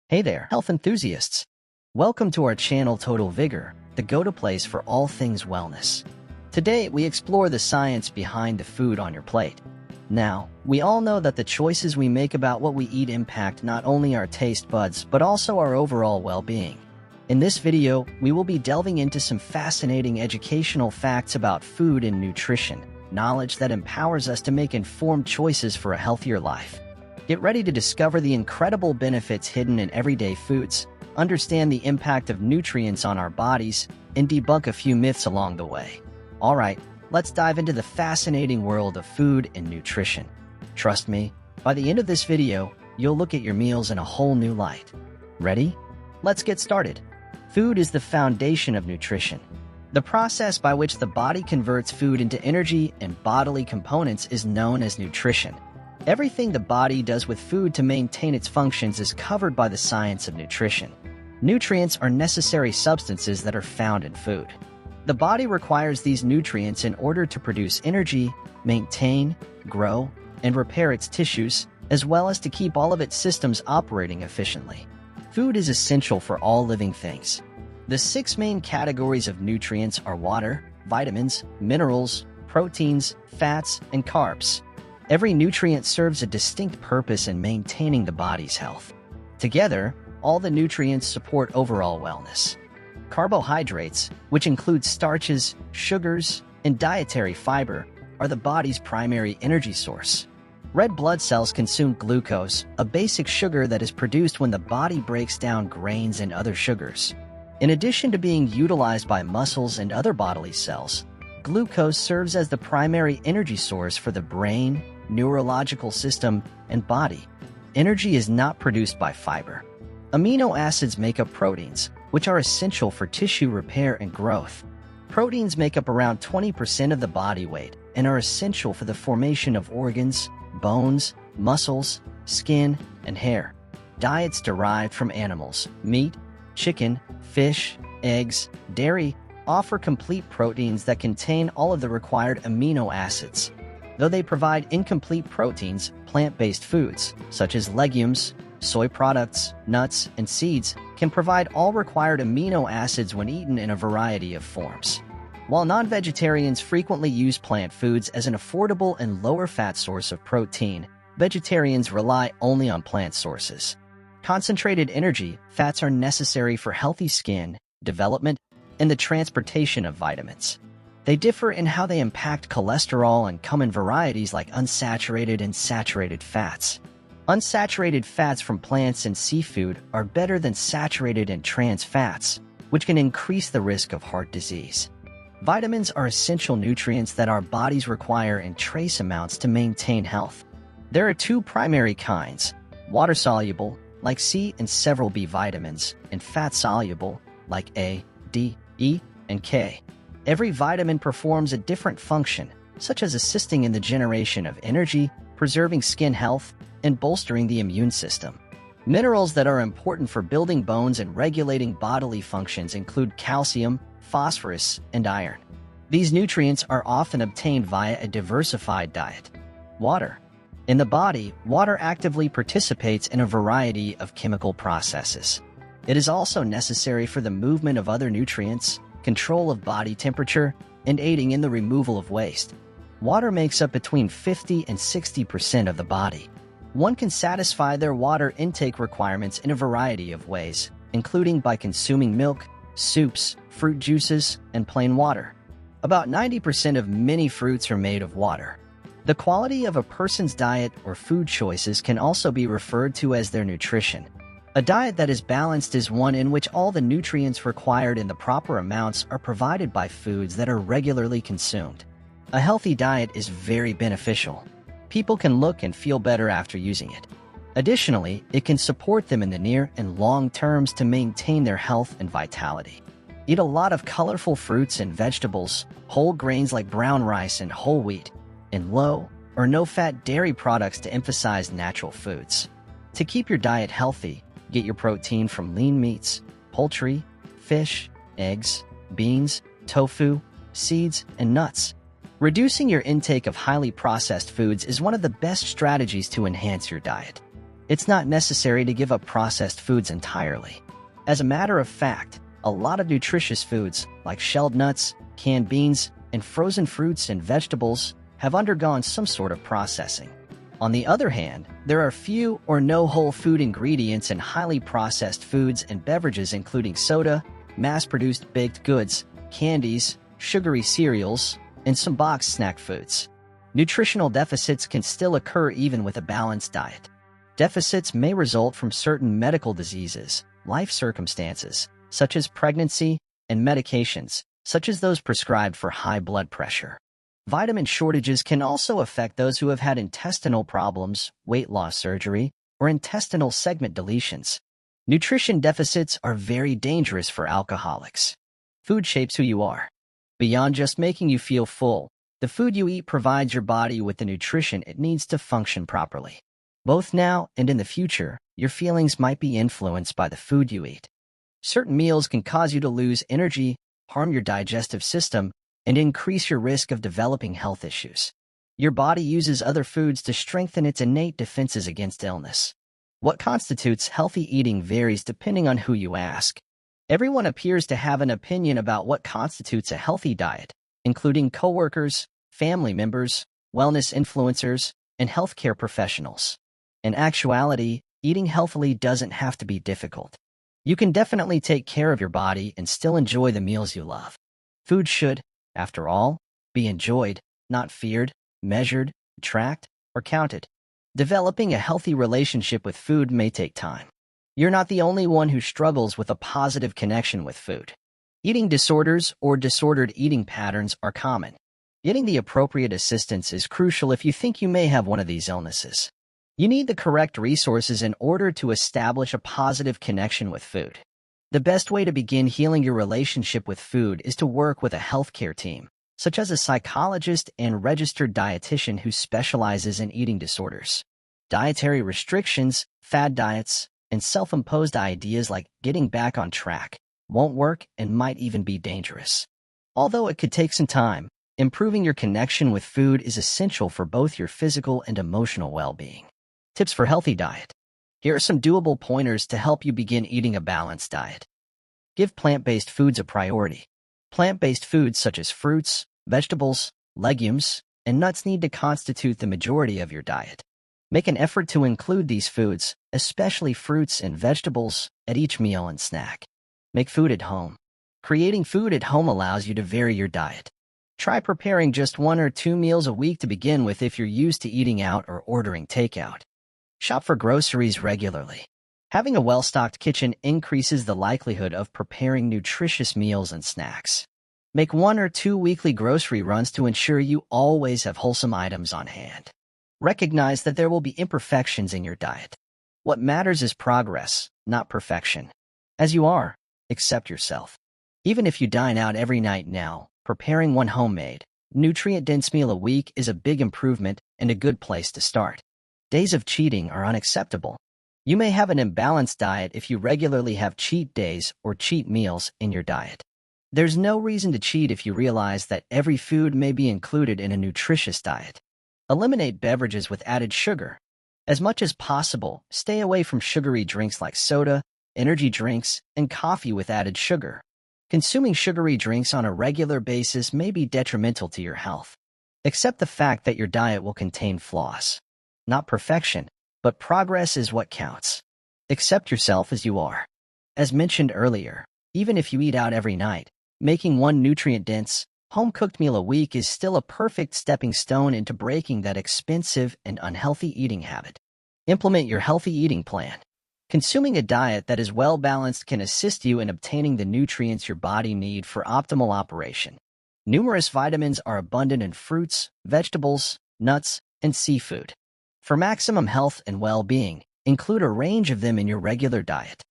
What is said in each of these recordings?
Hey there, health enthusiasts! Welcome to our channel Total Vigor, the go-to place for all things wellness. Today, we explore the science behind the food on your plate. Now, we all know that the choices we make about what we eat impact not only our taste buds, but also our overall well-being. In this video, we will be delving into some fascinating educational facts about food and nutrition, knowledge that empowers us to make informed choices for a healthier life. Get ready to discover the incredible benefits hidden in everyday foods, understand the impact of nutrients on our bodies, and debunk a few myths along the way. Alright, let's dive into the fascinating world of food and nutrition. Trust me, by the end of this video, you'll look at your meals in a whole new light. Ready? Let's get started. Food is the foundation of nutrition. The process by which the body converts food into energy and bodily components is known as nutrition. Everything the body does with food to maintain its functions is covered by the science of nutrition. Nutrients are necessary substances that are found in food. The body requires these nutrients in order to produce energy, maintain, grow, and repair its tissues, as well as to keep all of its systems operating efficiently. Food is essential for all living things. The 6 main categories of nutrients are water, vitamins, minerals, proteins, fats, and carbs. Every nutrient serves a distinct purpose in maintaining the body's health. Together, all the nutrients support overall wellness. Carbohydrates, which include starches, sugars, and dietary fiber, are the body's primary energy source. Red blood cells consume glucose, a basic sugar that is produced when the body breaks down grains and other sugars. In addition to being utilized by muscles and other bodily cells, glucose serves as the primary energy source for the brain, neurological system, and body. Energy is not produced by fiber. Amino acids make up proteins, which are essential for tissue repair and growth. Proteins make up around 20% of the body weight and are essential for the formation of organs, bones, muscles, skin, and hair. Diets derived from animals, meat, chicken, fish, eggs, dairy, offer complete proteins that contain all of the required amino acids. Though they provide incomplete proteins, plant-based foods, such as legumes, soy products, nuts, and seeds, can provide all required amino acids when eaten in a variety of forms. While non-vegetarians frequently use plant foods as an affordable and lower-fat source of protein, vegetarians rely only on plant sources. Concentrated energy, fats are necessary for healthy skin, development, and the transportation of vitamins. They differ in how they impact cholesterol and come in varieties like unsaturated and saturated fats. Unsaturated fats from plants and seafood are better than saturated and trans fats, which can increase the risk of heart disease. Vitamins are essential nutrients that our bodies require in trace amounts to maintain health. There are 2 primary kinds: water-soluble, like C and several B vitamins, and fat-soluble, like A, D, E, and K. Every vitamin performs a different function, such as assisting in the generation of energy, preserving skin health, and bolstering the immune system. Minerals that are important for building bones and regulating bodily functions include calcium, phosphorus, and iron. These nutrients are often obtained via a diversified diet. Water. In the body, water actively participates in a variety of chemical processes. It is also necessary for the movement of other nutrients, control of body temperature, and aiding in the removal of waste. Water makes up between 50 and 60% of the body. One can satisfy their water intake requirements in a variety of ways, including by consuming milk, soups, fruit juices, and plain water. About 90% of many fruits are made of water. The quality of a person's diet or food choices can also be referred to as their nutrition. A diet that is balanced is one in which all the nutrients required in the proper amounts are provided by foods that are regularly consumed. A healthy diet is very beneficial. People can look and feel better after using it. Additionally, it can support them in the near and long terms to maintain their health and vitality. Eat a lot of colorful fruits and vegetables, whole grains like brown rice and whole wheat, and low or no-fat dairy products to emphasize natural foods. To keep your diet healthy, get your protein from lean meats, poultry, fish, eggs, beans, tofu, seeds, and nuts. Reducing your intake of highly processed foods is one of the best strategies to enhance your diet. It's not necessary to give up processed foods entirely. As a matter of fact, a lot of nutritious foods, like shelled nuts, canned beans, and frozen fruits and vegetables, have undergone some sort of processing. On the other hand, there are few or no whole food ingredients in highly processed foods and beverages, including soda, mass-produced baked goods, candies, sugary cereals, and some boxed snack foods. Nutritional deficits can still occur even with a balanced diet. Deficits may result from certain medical diseases, life circumstances, such as pregnancy, and medications, such as those prescribed for high blood pressure. Vitamin shortages can also affect those who have had intestinal problems, weight loss surgery, or intestinal segment deletions. Nutrition deficits are very dangerous for alcoholics. Food shapes who you are. Beyond just making you feel full, the food you eat provides your body with the nutrition it needs to function properly. Both now and in the future, your feelings might be influenced by the food you eat. Certain meals can cause you to lose energy, harm your digestive system, and increase your risk of developing health issues. Your body uses other foods to strengthen its innate defenses against illness. What constitutes healthy eating varies depending on who you ask. Everyone appears to have an opinion about what constitutes a healthy diet, including coworkers, family members, wellness influencers, and healthcare professionals. In actuality, eating healthily doesn't have to be difficult. You can definitely take care of your body and still enjoy the meals you love. Food should, after all, be enjoyed, not feared, measured, tracked, or counted. Developing a healthy relationship with food may take time. You're not the only one who struggles with a positive connection with food. Eating disorders or disordered eating patterns are common. Getting the appropriate assistance is crucial if you think you may have one of these illnesses. You need the correct resources in order to establish a positive connection with food. The best way to begin healing your relationship with food is to work with a healthcare team, such as a psychologist and registered dietitian who specializes in eating disorders. Dietary restrictions, fad diets, and self-imposed ideas like getting back on track won't work and might even be dangerous. Although it could take some time, improving your connection with food is essential for both your physical and emotional well-being. Tips for healthy diet. Here are some doable pointers to help you begin eating a balanced diet. Give plant-based foods a priority. Plant-based foods such as fruits, vegetables, legumes, and nuts need to constitute the majority of your diet. Make an effort to include these foods, especially fruits and vegetables, at each meal and snack. Make food at home. Creating food at home allows you to vary your diet. Try preparing just 1 or 2 meals a week to begin with if you're used to eating out or ordering takeout. Shop for groceries regularly. Having a well-stocked kitchen increases the likelihood of preparing nutritious meals and snacks. Make 1 or 2 weekly grocery runs to ensure you always have wholesome items on hand. Recognize that there will be imperfections in your diet. What matters is progress, not perfection. As you are, accept yourself. Even if you dine out every night now, preparing one homemade, nutrient-dense meal a week is a big improvement and a good place to start. Days of cheating are unacceptable. You may have an imbalanced diet if you regularly have cheat days or cheat meals in your diet. There's no reason to cheat if you realize that every food may be included in a nutritious diet. Eliminate beverages with added sugar. As much as possible, stay away from sugary drinks like soda, energy drinks, and coffee with added sugar. Consuming sugary drinks on a regular basis may be detrimental to your health. Accept the fact that your diet will contain flaws. Not perfection, but progress is what counts. Accept yourself as you are. As mentioned earlier, even if you eat out every night, making one nutrient-dense, home-cooked meal a week is still a perfect stepping stone into breaking that expensive and unhealthy eating habit. Implement your healthy eating plan. Consuming a diet that is well-balanced can assist you in obtaining the nutrients your body needs for optimal operation. Numerous vitamins are abundant in fruits, vegetables, nuts, and seafood. For maximum health and well-being, include a range of them in your regular diet.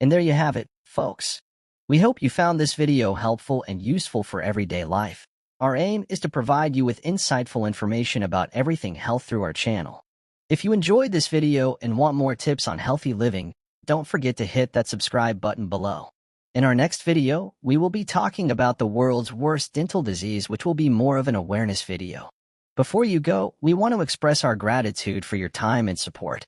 And there you have it, folks. We hope you found this video helpful and useful for everyday life. Our aim is to provide you with insightful information about everything health through our channel. If you enjoyed this video and want more tips on healthy living, don't forget to hit that subscribe button below. In our next video, we will be talking about the world's worst dental disease, which will be more of an awareness video. Before you go, we want to express our gratitude for your time and support.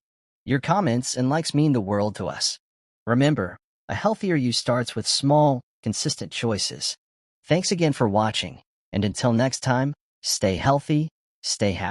Your comments and likes mean the world to us. Remember, a healthier you starts with small, consistent choices. Thanks again for watching, and until next time, stay healthy, stay happy.